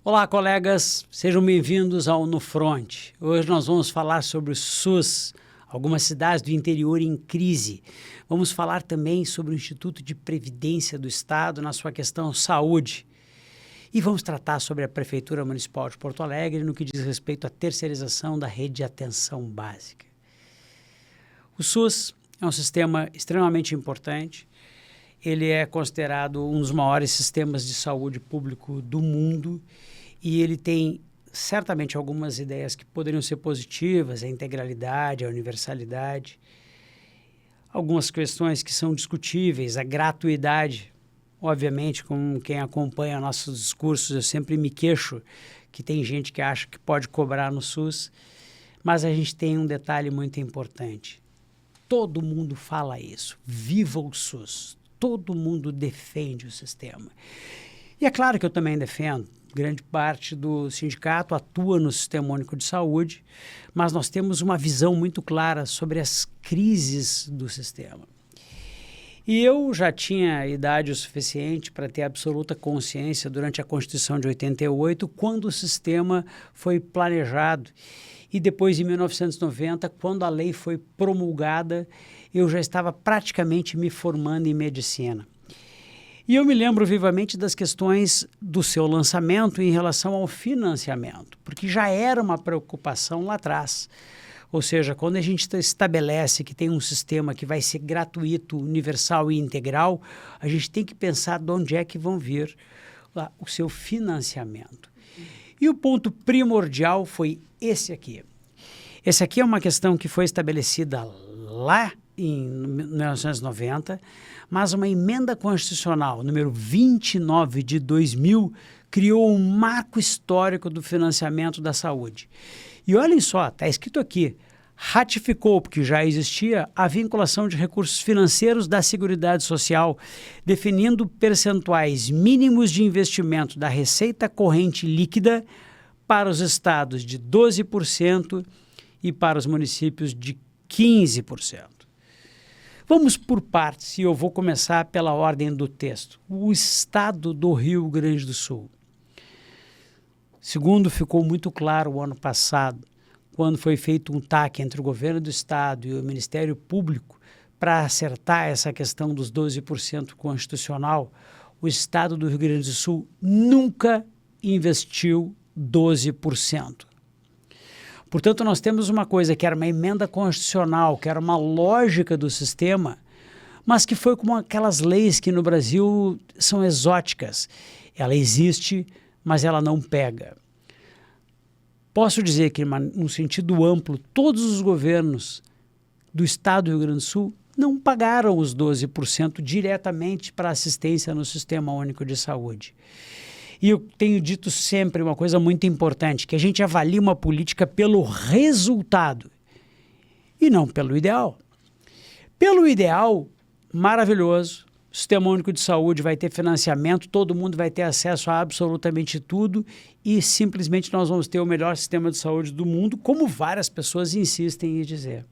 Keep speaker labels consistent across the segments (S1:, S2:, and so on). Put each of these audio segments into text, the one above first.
S1: Olá, colegas, sejam bem-vindos ao No Front. Hoje nós vamos falar sobre o SUS, algumas cidades do interior em crise. Vamos falar também sobre o Instituto de Previdência do Estado na sua questão saúde. E vamos tratar sobre a Prefeitura Municipal de Porto Alegre no que diz respeito à terceirização da rede de atenção básica. O SUS é um sistema extremamente importante. Ele é considerado um dos maiores sistemas de saúde público do mundo e ele tem certamente algumas ideias que poderiam ser positivas, a integralidade, a universalidade, algumas questões que são discutíveis, a gratuidade. Obviamente, com quem acompanha nossos discursos, eu sempre me queixo que tem gente que acha que pode cobrar no SUS, mas a gente tem um detalhe muito importante. Todo mundo fala isso, viva o SUS. Todo mundo defende o sistema. E é claro que eu também defendo. Grande parte do sindicato atua no Sistema Único de Saúde, mas nós temos uma visão muito clara sobre as crises do sistema. E eu já tinha idade o suficiente para ter absoluta consciência durante a Constituição de 88, quando o sistema foi planejado. E depois, em 1990, quando a lei foi promulgada, eu já estava praticamente me formando em medicina. E eu me lembro vivamente das questões do seu lançamento em relação ao financiamento, porque já era uma preocupação lá atrás. Ou seja, quando a gente estabelece que tem um sistema que vai ser gratuito, universal e integral, a gente tem que pensar de onde é que vão vir o seu financiamento. E o ponto primordial foi esse aqui. Esse aqui é uma questão que foi estabelecida lá em 1990, mas uma emenda constitucional, número 29 de 2000, criou um marco histórico do financiamento da saúde. E olhem só, está escrito aqui, ratificou, porque já existia, a vinculação de recursos financeiros da Seguridade Social, definindo percentuais mínimos de investimento da receita corrente líquida para os estados de 12% e para os municípios de 15%. Vamos por partes e eu vou começar pela ordem do texto. O estado do Rio Grande do Sul. Segundo ficou muito claro o ano passado, quando foi feito um TAC entre o governo do estado e o Ministério Público para acertar essa questão dos 12% constitucional, o estado do Rio Grande do Sul nunca investiu 12%. Portanto, nós temos uma coisa que era uma emenda constitucional, que era uma lógica do sistema, mas que foi como aquelas leis que no Brasil são exóticas. Ela existe, mas ela não pega. Posso dizer que, num sentido amplo, todos os governos do estado do Rio Grande do Sul não pagaram os 12% diretamente para assistência no Sistema Único de Saúde. E eu tenho dito sempre uma coisa muito importante, que a gente avalia uma política pelo resultado e não pelo ideal. Pelo ideal, maravilhoso, o Sistema Único de Saúde vai ter financiamento, todo mundo vai ter acesso a absolutamente tudo e simplesmente nós vamos ter o melhor sistema de saúde do mundo, como várias pessoas insistem em dizer.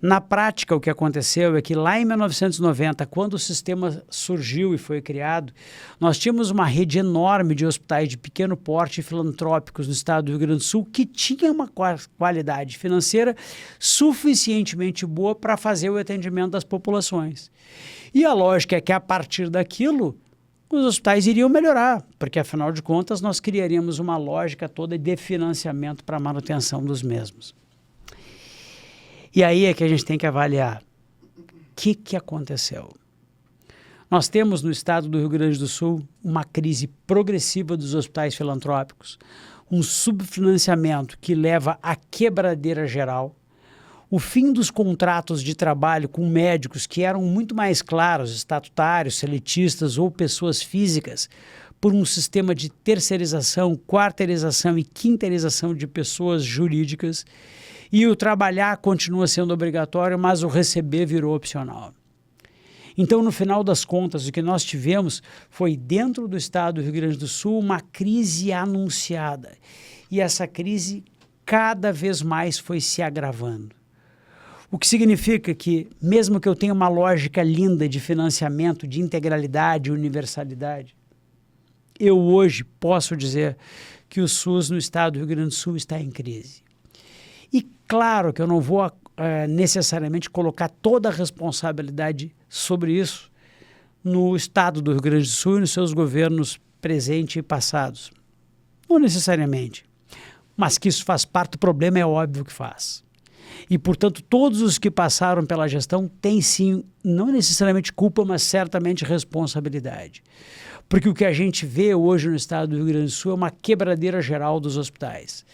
S1: Na prática, o que aconteceu é que lá em 1990, quando o sistema surgiu e foi criado, nós tínhamos uma rede enorme de hospitais de pequeno porte filantrópicos no estado do Rio Grande do Sul que tinha uma qualidade financeira suficientemente boa para fazer o atendimento das populações. E a lógica é que a partir daquilo, os hospitais iriam melhorar, porque afinal de contas nós criaríamos uma lógica toda de financiamento para a manutenção dos mesmos. E aí é que a gente tem que avaliar o que aconteceu. Nós temos no estado do Rio Grande do Sul uma crise progressiva dos hospitais filantrópicos, um subfinanciamento que leva à quebradeira geral, o fim dos contratos de trabalho com médicos que eram muito mais claros, estatutários, seletistas ou pessoas físicas, por um sistema de terceirização, quarteirização e quinteirização de pessoas jurídicas, e o trabalhar continua sendo obrigatório, mas o receber virou opcional. Então, no final das contas, o que nós tivemos foi, dentro do estado do Rio Grande do Sul, uma crise anunciada. E essa crise cada vez mais foi se agravando. O que significa que, mesmo que eu tenha uma lógica linda de financiamento, de integralidade e universalidade, eu hoje posso dizer que o SUS no estado do Rio Grande do Sul está em crise. E claro que eu não vou necessariamente colocar toda a responsabilidade sobre isso no estado do Rio Grande do Sul e nos seus governos presentes e passados. Não necessariamente. Mas que isso faz parte do problema, é óbvio que faz. E, portanto, todos os que passaram pela gestão têm sim, não necessariamente culpa, mas certamente responsabilidade. Porque o que a gente vê hoje no estado do Rio Grande do Sul é uma quebradeira geral dos hospitais.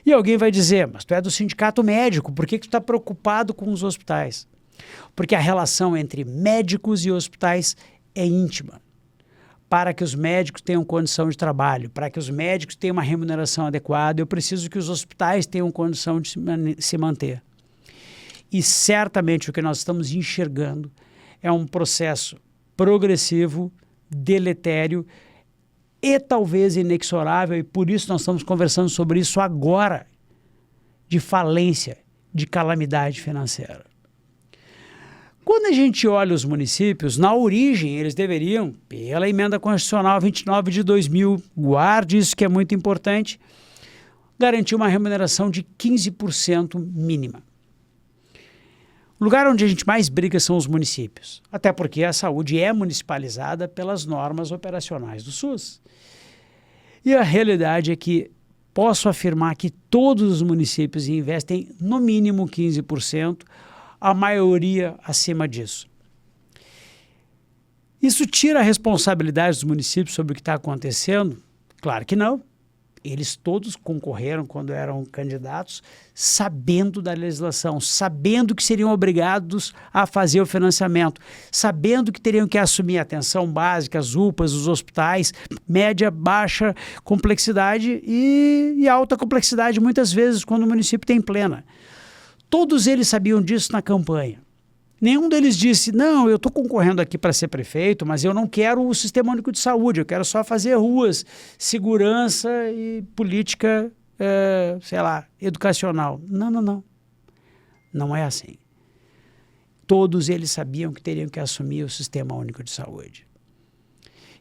S1: E alguém vai dizer, mas tu é do sindicato médico, por que tu está preocupado com os hospitais? Porque a relação entre médicos e hospitais é íntima. Para que os médicos tenham condição de trabalho, para que os médicos tenham uma remuneração adequada, eu preciso que os hospitais tenham condição de se manter. E certamente o que nós estamos enxergando é um processo progressivo, deletério e talvez inexorável, e por isso nós estamos conversando sobre isso agora, de falência, de calamidade financeira. Quando a gente olha os municípios, na origem eles deveriam, pela emenda constitucional 29 de 2000, guarde isso que é muito importante, garantir uma remuneração de 15% mínima. O lugar onde a gente mais briga são os municípios, até porque a saúde é municipalizada pelas normas operacionais do SUS. E a realidade é que posso afirmar que todos os municípios investem no mínimo 15%, a maioria acima disso. Isso tira a responsabilidade dos municípios sobre o que está acontecendo? Claro que não. Eles todos concorreram quando eram candidatos, sabendo da legislação, sabendo que seriam obrigados a fazer o financiamento, sabendo que teriam que assumir a atenção básica, as UPAs, os hospitais, média, baixa complexidade e alta complexidade, muitas vezes, quando o município tem plena. Todos eles sabiam disso na campanha. Nenhum deles disse, não, eu estou concorrendo aqui para ser prefeito, mas eu não quero o Sistema Único de Saúde, eu quero só fazer ruas, segurança e política, educacional. Não, não, não. Não é assim. Todos eles sabiam que teriam que assumir o Sistema Único de Saúde.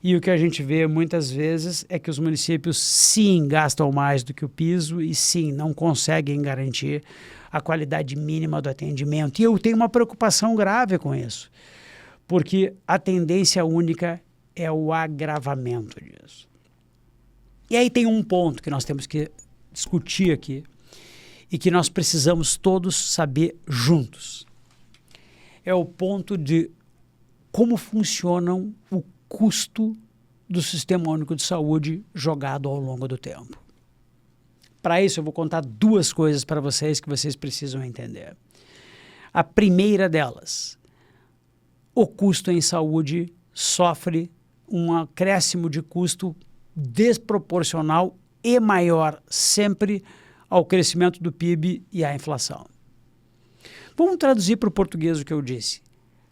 S1: E o que a gente vê muitas vezes é que os municípios, sim, gastam mais do que o piso e, sim, não conseguem garantir a qualidade mínima do atendimento. E eu tenho uma preocupação grave com isso, porque a tendência única é o agravamento disso. E aí tem um ponto que nós temos que discutir aqui e que nós precisamos todos saber juntos. É o ponto de como funcionam o custo do Sistema Único de Saúde jogado ao longo do tempo. Para isso, eu vou contar duas coisas para vocês que vocês precisam entender. A primeira delas, o custo em saúde sofre um acréscimo de custo desproporcional e maior sempre ao crescimento do PIB e à inflação. Vamos traduzir para o português o que eu disse.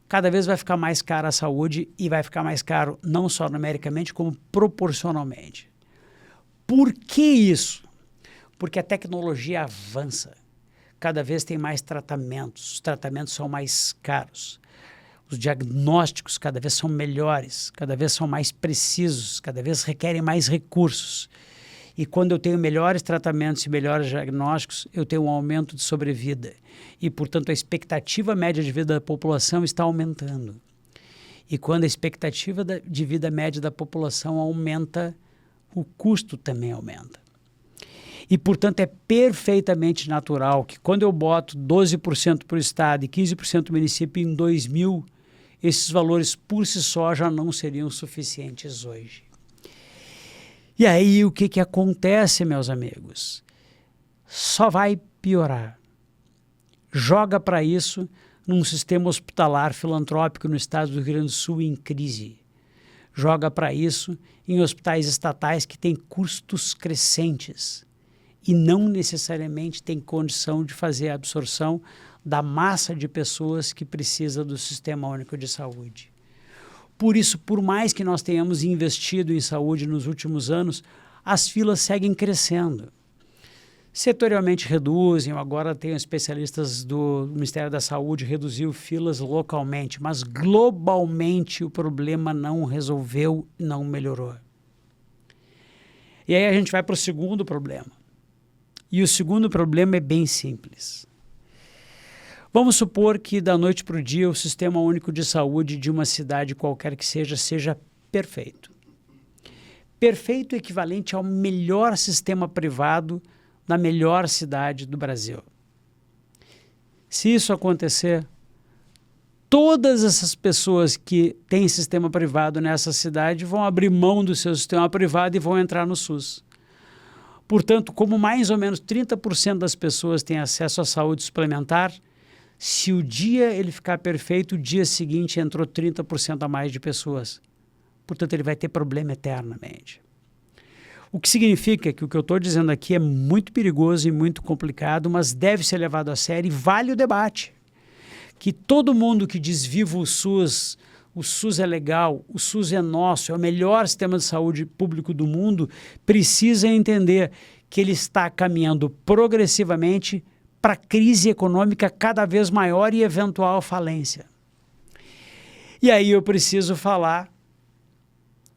S1: Cada vez vai ficar mais cara a saúde e vai ficar mais caro não só numericamente, como proporcionalmente. Por que isso? Porque a tecnologia avança. Cada vez tem mais tratamentos, os tratamentos são mais caros. Os diagnósticos cada vez são melhores, cada vez são mais precisos, cada vez requerem mais recursos. E quando eu tenho melhores tratamentos e melhores diagnósticos, eu tenho um aumento de sobrevida. E, portanto, a expectativa média de vida da população está aumentando. E quando a expectativa de vida média da população aumenta, o custo também aumenta. E, portanto, é perfeitamente natural que quando eu boto 12% para o Estado e 15% para o município em 2000, esses valores por si só já não seriam suficientes hoje. E aí o que acontece, meus amigos? Só vai piorar. Joga para isso num sistema hospitalar filantrópico no estado do Rio Grande do Sul em crise. Joga para isso em hospitais estatais que têm custos crescentes e não necessariamente têm condição de fazer a absorção da massa de pessoas que precisa do Sistema Único de Saúde. Por isso, por mais que nós tenhamos investido em saúde nos últimos anos, as filas seguem crescendo. Setorialmente reduzem, agora tem especialistas do Ministério da Saúde, reduziu filas localmente, mas globalmente o problema não resolveu, não melhorou. E aí a gente vai para o segundo problema. E o segundo problema é bem simples. Vamos supor que da noite para o dia o Sistema Único de Saúde de uma cidade qualquer que seja perfeito. Perfeito equivalente ao melhor sistema privado na melhor cidade do Brasil. Se isso acontecer, todas essas pessoas que têm sistema privado nessa cidade vão abrir mão do seu sistema privado e vão entrar no SUS. Portanto, como mais ou menos 30% das pessoas têm acesso à saúde suplementar, se o dia ele ficar perfeito, o dia seguinte entrou 30% a mais de pessoas. Portanto, ele vai ter problema eternamente. O que significa que o que eu estou dizendo aqui é muito perigoso e muito complicado, mas deve ser levado a sério e vale o debate. Que todo mundo que diz viva o SUS é legal, o SUS é nosso, é o melhor sistema de saúde público do mundo, precisa entender que ele está caminhando progressivamente para crise econômica cada vez maior e eventual falência. E aí eu preciso falar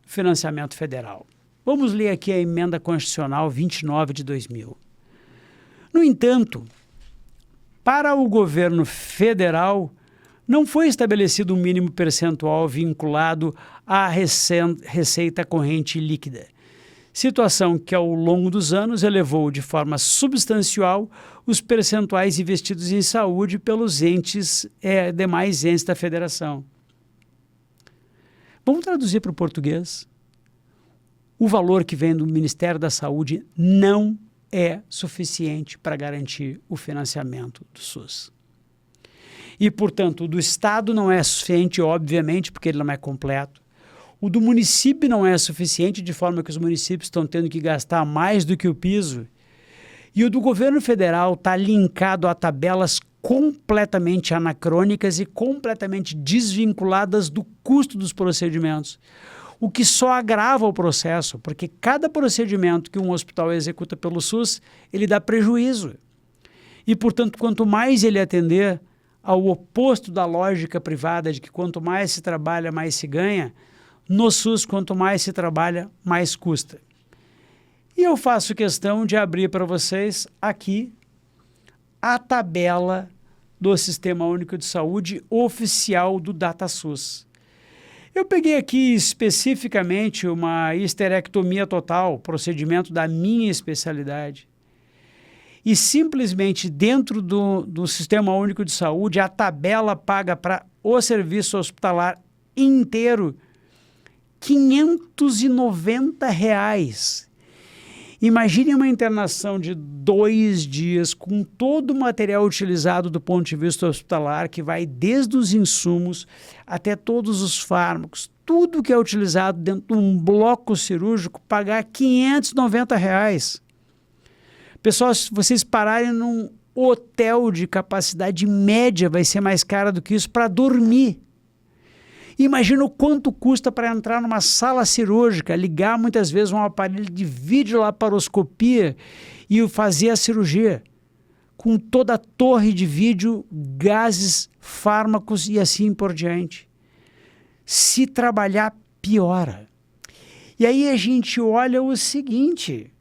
S1: financiamento federal. Vamos ler aqui a Emenda Constitucional 29 de 2000. No entanto, para o governo federal, não foi estabelecido um mínimo percentual vinculado à receita corrente líquida, situação que ao longo dos anos elevou de forma substancial os percentuais investidos em saúde pelos demais entes da federação. Vamos traduzir para o português. O valor que vem do Ministério da Saúde não é suficiente para garantir o financiamento do SUS. E, portanto, o do Estado não é suficiente, obviamente, porque ele não é completo. O do município não é suficiente, de forma que os municípios estão tendo que gastar mais do que o piso. E o do governo federal está linkado a tabelas completamente anacrônicas e completamente desvinculadas do custo dos procedimentos. O que só agrava o processo, porque cada procedimento que um hospital executa pelo SUS, ele dá prejuízo. E, portanto, quanto mais ele atender ao oposto da lógica privada de que quanto mais se trabalha, mais se ganha, no SUS, quanto mais se trabalha, mais custa. E eu faço questão de abrir para vocês aqui a tabela do Sistema Único de Saúde oficial do DataSUS. Eu peguei aqui especificamente uma histerectomia total, procedimento da minha especialidade. E simplesmente dentro do Sistema Único de Saúde, a tabela paga para o serviço hospitalar inteiro R$ 590. Imagine uma internação de 2 dias com todo o material utilizado do ponto de vista hospitalar, que vai desde os insumos até todos os fármacos, tudo que é utilizado dentro de um bloco cirúrgico, pagar R$ 590. Pessoal, se vocês pararem num hotel de capacidade média, vai ser mais caro do que isso para dormir. Imagina o quanto custa para entrar numa sala cirúrgica, ligar muitas vezes um aparelho de videolaparoscopia e fazer a cirurgia. Com toda a torre de vídeo, gases, fármacos e assim por diante. Se trabalhar, piora. E aí a gente olha o seguinte: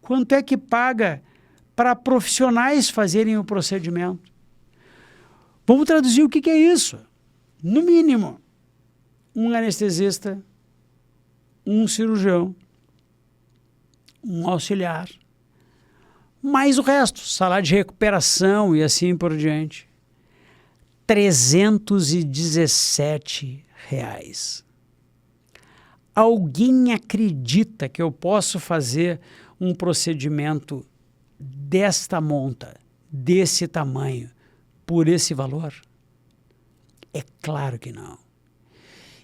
S1: quanto é que paga para profissionais fazerem o procedimento? Vamos traduzir o que é isso. No mínimo, um anestesista, um cirurgião, um auxiliar, mais o resto, salário de recuperação e assim por diante. R$ 317. Alguém acredita que eu posso fazer um procedimento desta monta, desse tamanho, por esse valor? É claro que não.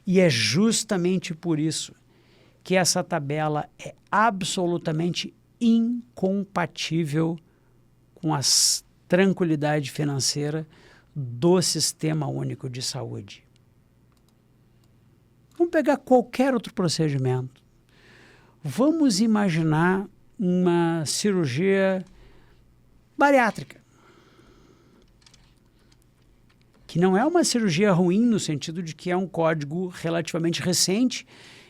S1: E é justamente por isso que essa tabela é absolutamente incompatível com a tranquilidade financeira do Sistema Único de Saúde. Vamos pegar qualquer outro procedimento. Vamos imaginar uma cirurgia bariátrica, que não é uma cirurgia ruim no sentido de que é um código relativamente recente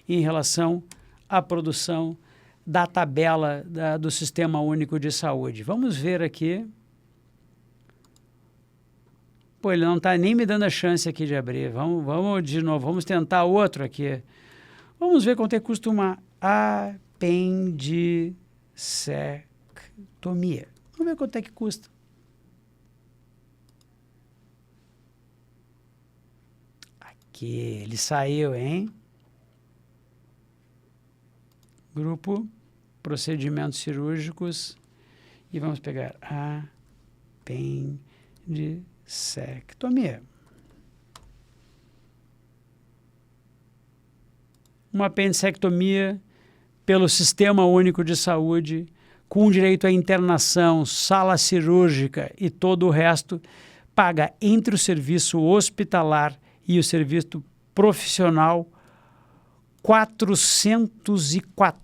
S1: em relação à produção da tabela do Sistema Único de Saúde. Vamos ver aqui. Pô, ele não está nem me dando a chance aqui de abrir. Vamos de novo, vamos tentar outro aqui. Vamos ver quanto é que custa uma apendicectomia. Vamos ver quanto é que custa. Aqui, ele saiu, hein? Grupo, procedimentos cirúrgicos. E vamos pegar apendicectomia. Uma apendicectomia pelo Sistema Único de Saúde, com direito à internação, sala cirúrgica e todo o resto, paga entre o serviço hospitalar e o serviço profissional R$ 414.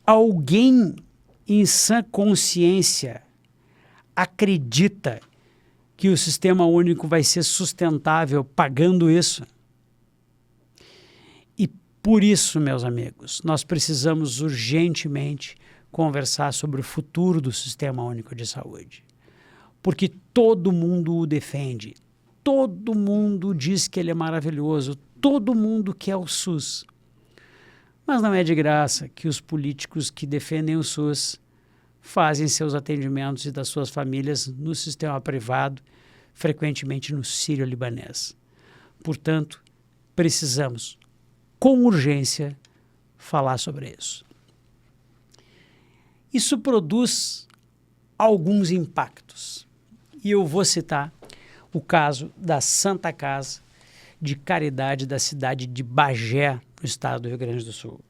S1: Alguém em sã consciência acredita que o Sistema Único vai ser sustentável pagando isso? E por isso, meus amigos, nós precisamos urgentemente conversar sobre o futuro do Sistema Único de Saúde. Porque todo mundo o defende, todo mundo diz que ele é maravilhoso, todo mundo quer o SUS. Mas não é de graça que os políticos que defendem o SUS fazem seus atendimentos e das suas famílias no sistema privado, frequentemente no sírio-libanês. Portanto, precisamos, com urgência, falar sobre isso. Isso produz alguns impactos. E eu vou citar o caso da Santa Casa de Caridade da cidade de Bagé, no estado do Rio Grande do Sul.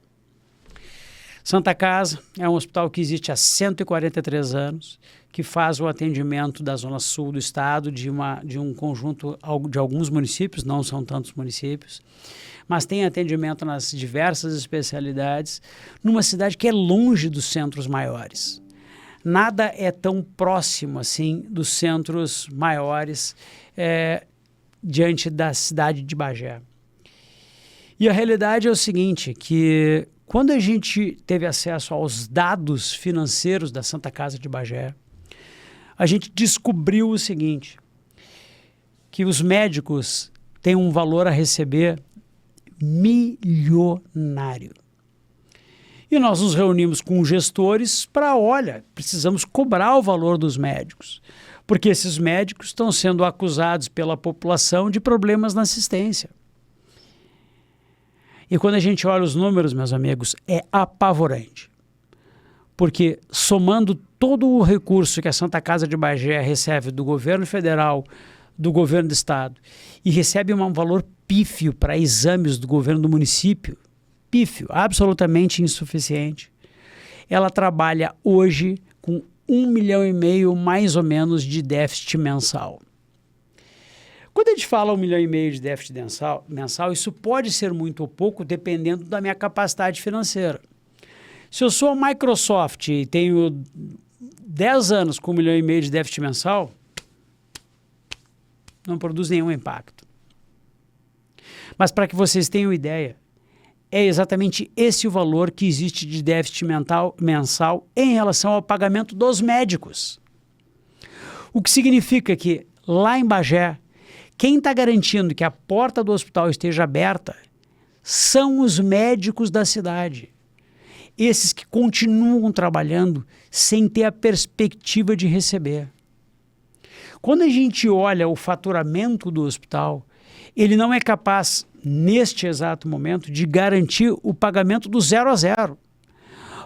S1: Santa Casa é um hospital que existe há 143 anos, que faz o atendimento da zona sul do estado, de um conjunto de alguns municípios, não são tantos municípios, mas tem atendimento nas diversas especialidades, numa cidade que é longe dos centros maiores. Nada é tão próximo assim dos centros maiores diante da cidade de Bagé. E a realidade é o seguinte, que quando a gente teve acesso aos dados financeiros da Santa Casa de Bagé, a gente descobriu o seguinte, que os médicos têm um valor a receber milionário. E nós nos reunimos com gestores para, olha, precisamos cobrar o valor dos médicos, porque esses médicos estão sendo acusados pela população de problemas na assistência. E quando a gente olha os números, meus amigos, é apavorante. Porque somando todo o recurso que a Santa Casa de Bagé recebe do governo federal, do governo do estado, e recebe um valor pífio para exames do governo do município, pífio, absolutamente insuficiente, ela trabalha hoje com 1,5 milhão mais ou menos de déficit mensal. Quando a gente fala 1,5 milhão de déficit mensal, isso pode ser muito ou pouco dependendo da minha capacidade financeira. Se eu sou a Microsoft e tenho 10 anos com 1,5 milhão de déficit mensal, não produz nenhum impacto. Mas para que vocês tenham ideia, é exatamente esse o valor que existe de déficit mensal em relação ao pagamento dos médicos. O que significa que lá em Bagé, quem está garantindo que a porta do hospital esteja aberta são os médicos da cidade. Esses que continuam trabalhando sem ter a perspectiva de receber. Quando a gente olha o faturamento do hospital, ele não é capaz, neste exato momento, de garantir o pagamento do 0 a 0.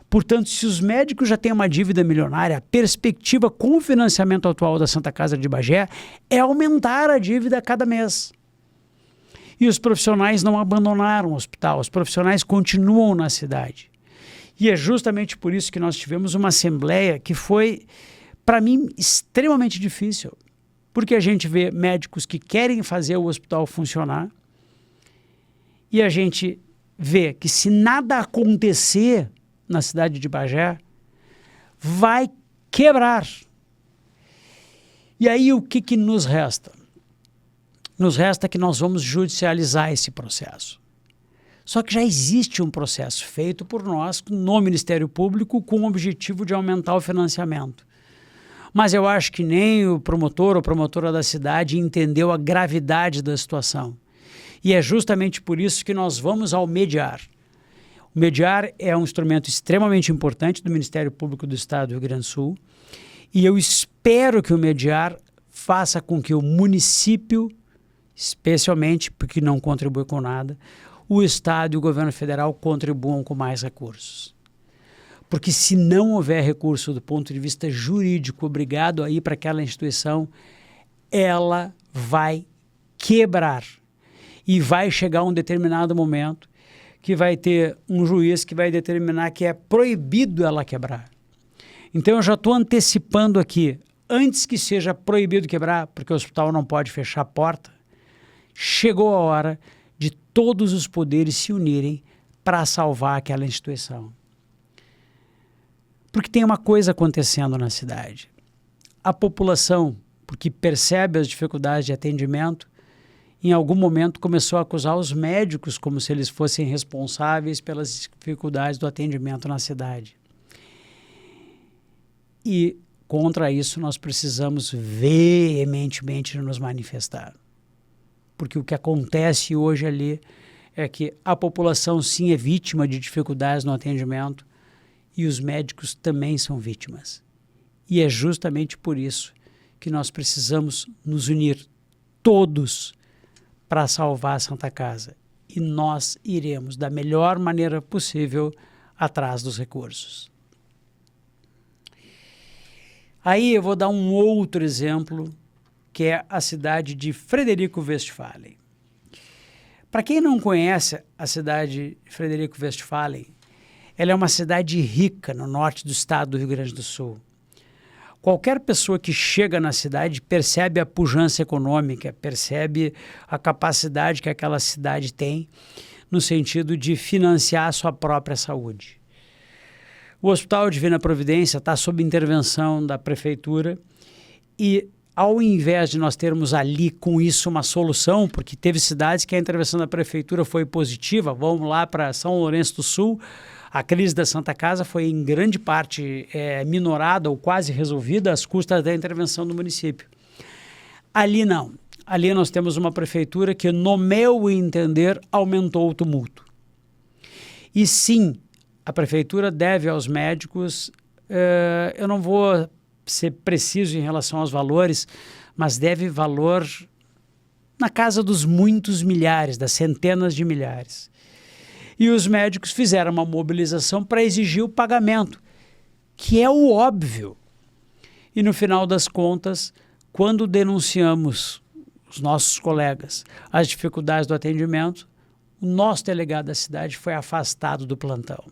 S1: Portanto, se os médicos já têm uma dívida milionária, a perspectiva com o financiamento atual da Santa Casa de Bagé é aumentar a dívida a cada mês. E os profissionais não abandonaram o hospital, os profissionais continuam na cidade. E é justamente por isso que nós tivemos uma assembleia que foi, para mim, extremamente difícil. Porque a gente vê médicos que querem fazer o hospital funcionar e a gente vê que se nada acontecer na cidade de Bagé, vai quebrar. E aí o que nos resta? Nos resta que nós vamos judicializar esse processo. Só que já existe um processo feito por nós no Ministério Público com o objetivo de aumentar o financiamento. Mas eu acho que nem o promotor ou promotora da cidade entendeu a gravidade da situação. E é justamente por isso que nós vamos ao mediar. O mediar é um instrumento extremamente importante do Ministério Público do Estado do Rio Grande do Sul, e eu espero que o mediar faça com que o município, especialmente porque não contribui com nada, o Estado e o governo federal contribuam com mais recursos. Porque se não houver recurso do ponto de vista jurídico obrigado a ir para aquela instituição, ela vai quebrar. E vai chegar um determinado momento que vai ter um juiz que vai determinar que é proibido ela quebrar. Então eu já estou antecipando aqui, antes que seja proibido quebrar, porque o hospital não pode fechar a porta, chegou a hora de todos os poderes se unirem para salvar aquela instituição. Porque tem uma coisa acontecendo na cidade. A população, porque percebe as dificuldades de atendimento, em algum momento começou a acusar os médicos como se eles fossem responsáveis pelas dificuldades do atendimento na cidade. E contra isso nós precisamos veementemente nos manifestar. Porque o que acontece hoje ali é que a população sim é vítima de dificuldades no atendimento e os médicos também são vítimas. E é justamente por isso que nós precisamos nos unir todos para salvar a Santa Casa. E nós iremos da melhor maneira possível atrás dos recursos. Aí eu vou dar um outro exemplo, que é a cidade de Frederico Westphalen. Para quem não conhece a cidade de Frederico Westphalen, ela é uma cidade rica no norte do estado do Rio Grande do Sul. Qualquer pessoa que chega na cidade percebe a pujança econômica, percebe a capacidade que aquela cidade tem no sentido de financiar a sua própria saúde. O Hospital Divina Providência está sob intervenção da prefeitura e, ao invés de nós termos ali com isso uma solução, porque teve cidades que a intervenção da prefeitura foi positiva, vamos lá para São Lourenço do Sul, a crise da Santa Casa foi em grande parte minorada ou quase resolvida às custas da intervenção do município. Ali não. Ali nós temos uma prefeitura que, no meu entender, aumentou o tumulto. E sim, a prefeitura deve aos médicos, eu não vou ser preciso em relação aos valores, mas deve valor na casa dos muitos milhares, das centenas de milhares. E os médicos fizeram uma mobilização para exigir o pagamento, que é o óbvio. E no final das contas, quando denunciamos os nossos colegas as dificuldades do atendimento, o nosso delegado da cidade foi afastado do plantão.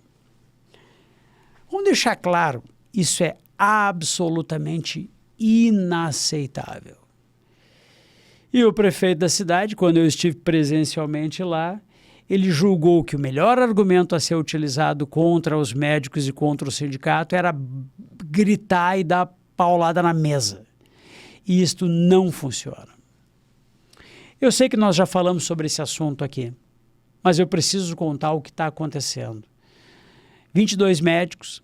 S1: Vamos deixar claro, isso é absolutamente inaceitável. E o prefeito da cidade, quando eu estive presencialmente lá, ele julgou que o melhor argumento a ser utilizado contra os médicos e contra o sindicato era gritar e dar paulada na mesa. E isto não funciona. Eu sei que nós já falamos sobre esse assunto aqui, mas eu preciso contar o que está acontecendo. 22 médicos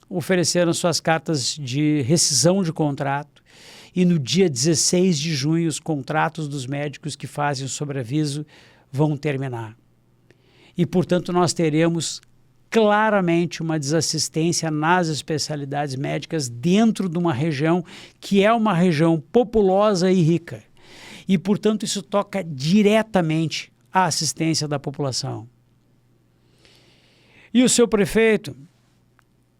S1: ofereceram suas cartas de rescisão de contrato e no dia 16 de junho os contratos dos médicos que fazem o sobreaviso vão terminar. E, portanto, nós teremos claramente uma desassistência nas especialidades médicas dentro de uma região que é uma região populosa e rica. E, portanto, isso toca diretamente à assistência da população. E o seu prefeito,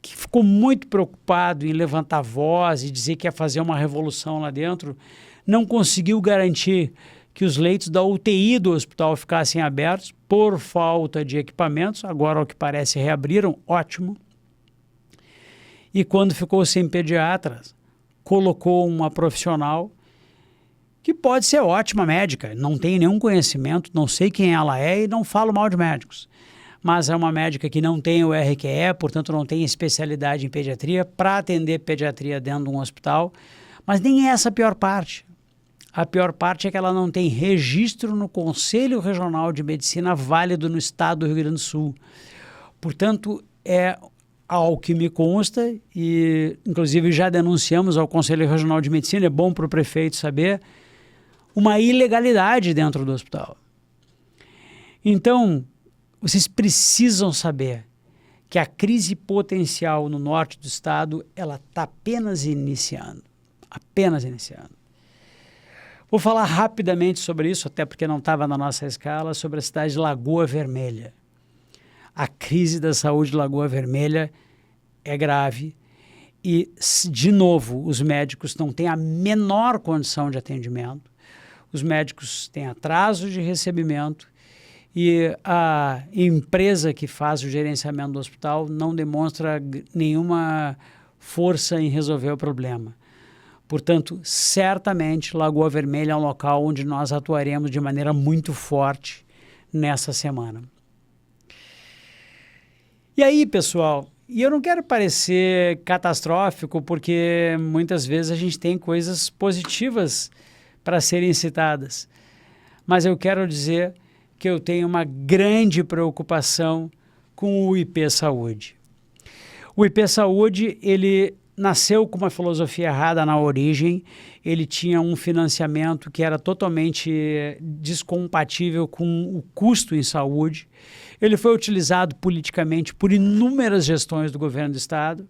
S1: que ficou muito preocupado em levantar voz e dizer que ia fazer uma revolução lá dentro, não conseguiu garantir que os leitos da UTI do hospital ficassem abertos por falta de equipamentos. Agora, ao que parece, reabriram, ótimo. E quando ficou sem pediatras, colocou uma profissional que pode ser ótima médica, não tem nenhum conhecimento, não sei quem ela é e não falo mal de médicos. Mas é uma médica que não tem o RQE, portanto não tem especialidade em pediatria para atender pediatria dentro de um hospital. Mas nem é essa a pior parte. A pior parte é que ela não tem registro no Conselho Regional de Medicina válido no estado do Rio Grande do Sul. Portanto, é ao que me consta, e inclusive já denunciamos ao Conselho Regional de Medicina, é bom para o prefeito saber, uma ilegalidade dentro do hospital. Então, vocês precisam saber que a crise potencial no norte do estado, ela está apenas iniciando. Apenas iniciando. Vou falar rapidamente sobre isso, até porque não estava na nossa escala, sobre a cidade de Lagoa Vermelha. A crise da saúde de Lagoa Vermelha é grave e, de novo, os médicos não têm a menor condição de atendimento. Os médicos têm atraso de recebimento e a empresa que faz o gerenciamento do hospital não demonstra nenhuma força em resolver o problema. Portanto, certamente, Lagoa Vermelha é um local onde nós atuaremos de maneira muito forte nessa semana. E aí, pessoal, e eu não quero parecer catastrófico, porque muitas vezes a gente tem coisas positivas para serem citadas, mas eu quero dizer que eu tenho uma grande preocupação com o IP Saúde. O IP Saúde, ele nasceu com uma filosofia errada na origem, ele tinha um financiamento que era totalmente descompatível com o custo em saúde, ele foi utilizado politicamente por inúmeras gestões do governo do estado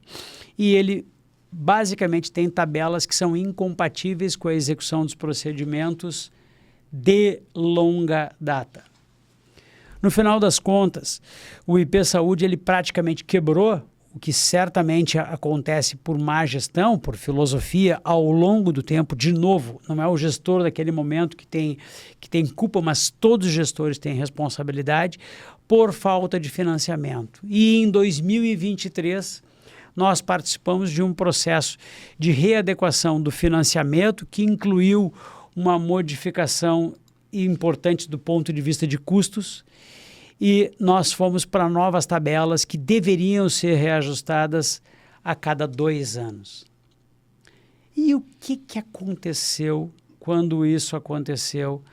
S1: e ele basicamente tem tabelas que são incompatíveis com a execução dos procedimentos de longa data. No final das contas, o IP Saúde ele praticamente quebrou, o que certamente acontece por má gestão, por filosofia, ao longo do tempo. De novo, não é o gestor daquele momento que tem culpa, mas todos os gestores têm responsabilidade por falta de financiamento. E em 2023, nós participamos de um processo de readequação do financiamento que incluiu uma modificação importante do ponto de vista de custos, e nós fomos para novas tabelas que deveriam ser reajustadas a cada 2 anos. E o que aconteceu quando isso aconteceu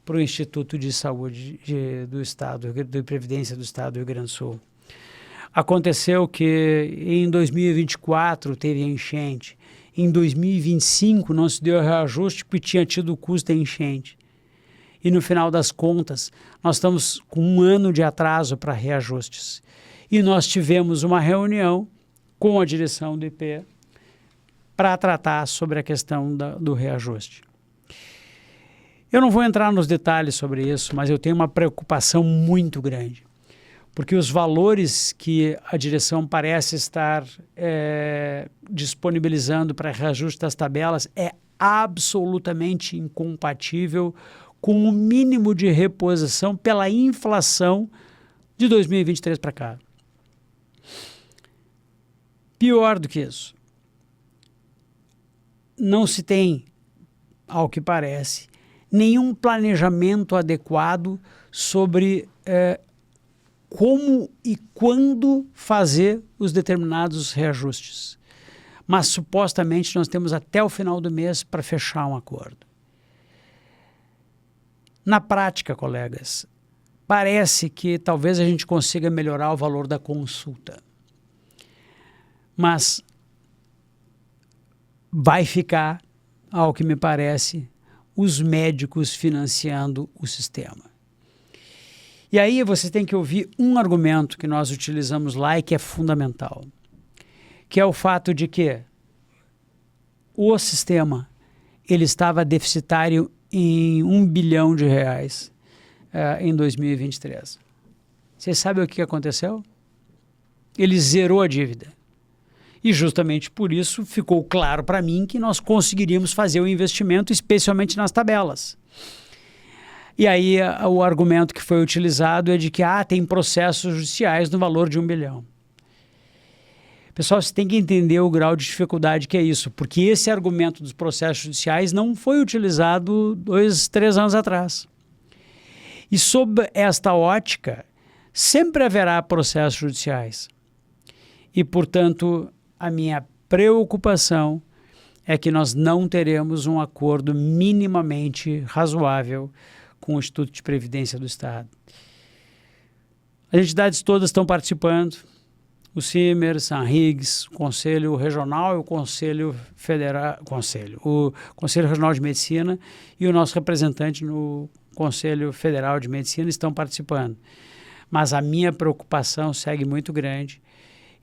S1: para o Instituto de Saúde do Estado, de Previdência do Estado do Rio Grande do Sul? Aconteceu que em 2024 teve enchente, em 2025 não se deu reajuste porque tinha tido o custo da enchente. E no final das contas, nós estamos com 1 ano de atraso para reajustes. E nós tivemos uma reunião com a direção do IP para tratar sobre a questão do reajuste. Eu não vou entrar nos detalhes sobre isso, mas eu tenho uma preocupação muito grande, porque os valores que a direção parece estar disponibilizando para reajuste das tabelas é absolutamente incompatível com o mínimo de reposição pela inflação de 2023 para cá. Pior do que isso, não se tem, ao que parece, nenhum planejamento adequado sobre como e quando fazer os determinados reajustes. Mas supostamente nós temos até o final do mês para fechar um acordo. Na prática, colegas, parece que talvez a gente consiga melhorar o valor da consulta. Mas vai ficar, ao que me parece, os médicos financiando o sistema. E aí você tem que ouvir um argumento que nós utilizamos lá e que é fundamental, que é o fato de que o sistema ele estava deficitário em R$1 bilhão em 2023. Vocês sabem o que aconteceu? Ele zerou a dívida. E justamente por isso ficou claro para mim que nós conseguiríamos fazer o investimento, especialmente nas tabelas. E aí o argumento que foi utilizado é de que tem processos judiciais no valor de R$1 bilhão. Pessoal, você tem que entender o grau de dificuldade que é isso, porque esse argumento dos processos judiciais não foi utilizado 2, 3 anos atrás. E sob esta ótica, sempre haverá processos judiciais. E, portanto, a minha preocupação é que nós não teremos um acordo minimamente razoável com o Instituto de Previdência do Estado. As entidades todas estão participando, o Simers, a RIGS, o Conselho Regional e o Conselho Federal, o Conselho Regional de Medicina e o nosso representante no Conselho Federal de Medicina estão participando. Mas a minha preocupação segue muito grande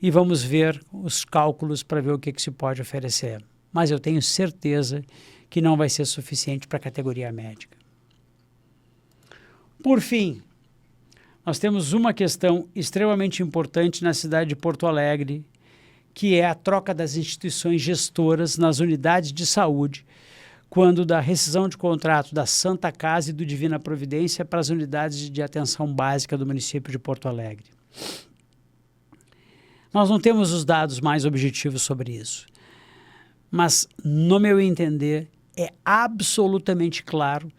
S1: e vamos ver os cálculos para ver o que se pode oferecer. Mas eu tenho certeza que não vai ser suficiente para a categoria médica. Por fim, nós temos uma questão extremamente importante na cidade de Porto Alegre, que é a troca das instituições gestoras nas unidades de saúde, quando da rescisão de contrato da Santa Casa e do Divina Providência para as unidades de atenção básica do município de Porto Alegre. Nós não temos os dados mais objetivos sobre isso, mas, no meu entender, é absolutamente claro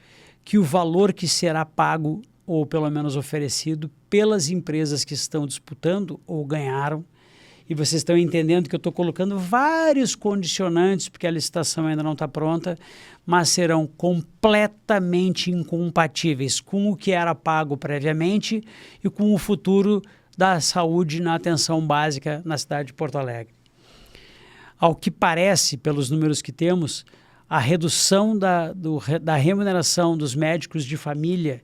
S1: que o valor que será pago, ou pelo menos oferecido, pelas empresas que estão disputando ou ganharam, e vocês estão entendendo que eu estou colocando vários condicionantes, porque a licitação ainda não está pronta, mas serão completamente incompatíveis com o que era pago previamente e com o futuro da saúde na atenção básica na cidade de Porto Alegre. Ao que parece, pelos números que temos, a redução da remuneração dos médicos de família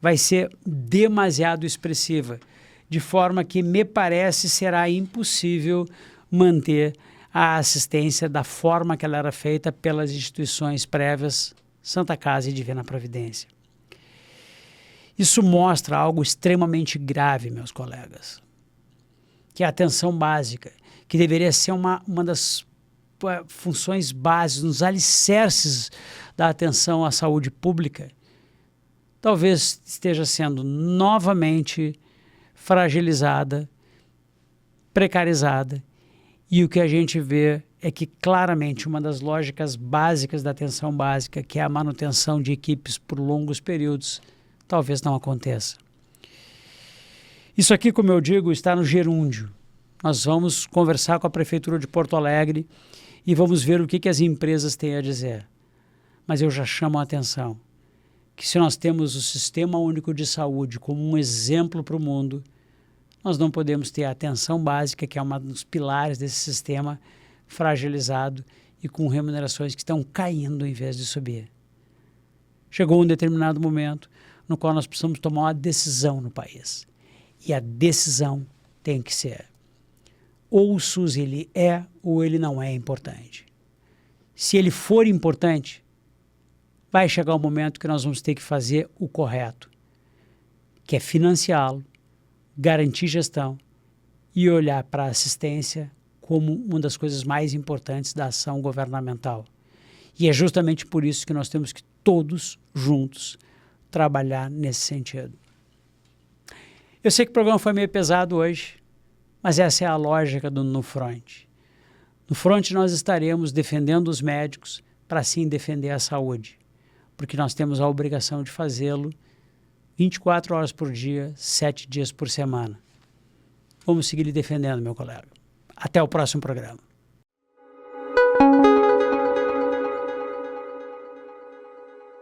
S1: vai ser demasiado expressiva, de forma que me parece será impossível manter a assistência da forma que ela era feita pelas instituições prévias Santa Casa e Divina Providência. Isso mostra algo extremamente grave, meus colegas, que é a atenção básica, que deveria ser uma das funções básicas, nos alicerces da atenção à saúde pública, talvez esteja sendo novamente fragilizada, precarizada, e o que a gente vê é que claramente uma das lógicas básicas da atenção básica, que é a manutenção de equipes por longos períodos, talvez não aconteça. Isso aqui, como eu digo, está no gerúndio. Nós vamos conversar com a Prefeitura de Porto Alegre e vamos ver o que as empresas têm a dizer. Mas eu já chamo a atenção que se nós temos o Sistema Único de Saúde como um exemplo para o mundo, nós não podemos ter a atenção básica, que é um dos pilares desse sistema, fragilizado e com remunerações que estão caindo em vez de subir. Chegou um determinado momento no qual nós precisamos tomar uma decisão no país. E a decisão tem que ser: ou o SUS ele é ou ele não é importante. Se ele for importante, vai chegar um momento que nós vamos ter que fazer o correto, que é financiá-lo, garantir gestão e olhar para a assistência como uma das coisas mais importantes da ação governamental. E é justamente por isso que nós temos que todos juntos trabalhar nesse sentido. Eu sei que o programa foi meio pesado hoje, mas essa é a lógica do No Front. No Front nós estaremos defendendo os médicos para assim defender a saúde, porque nós temos a obrigação de fazê-lo 24 horas por dia, 7 dias por semana. Vamos seguir lhe defendendo, meu colega. Até o próximo programa.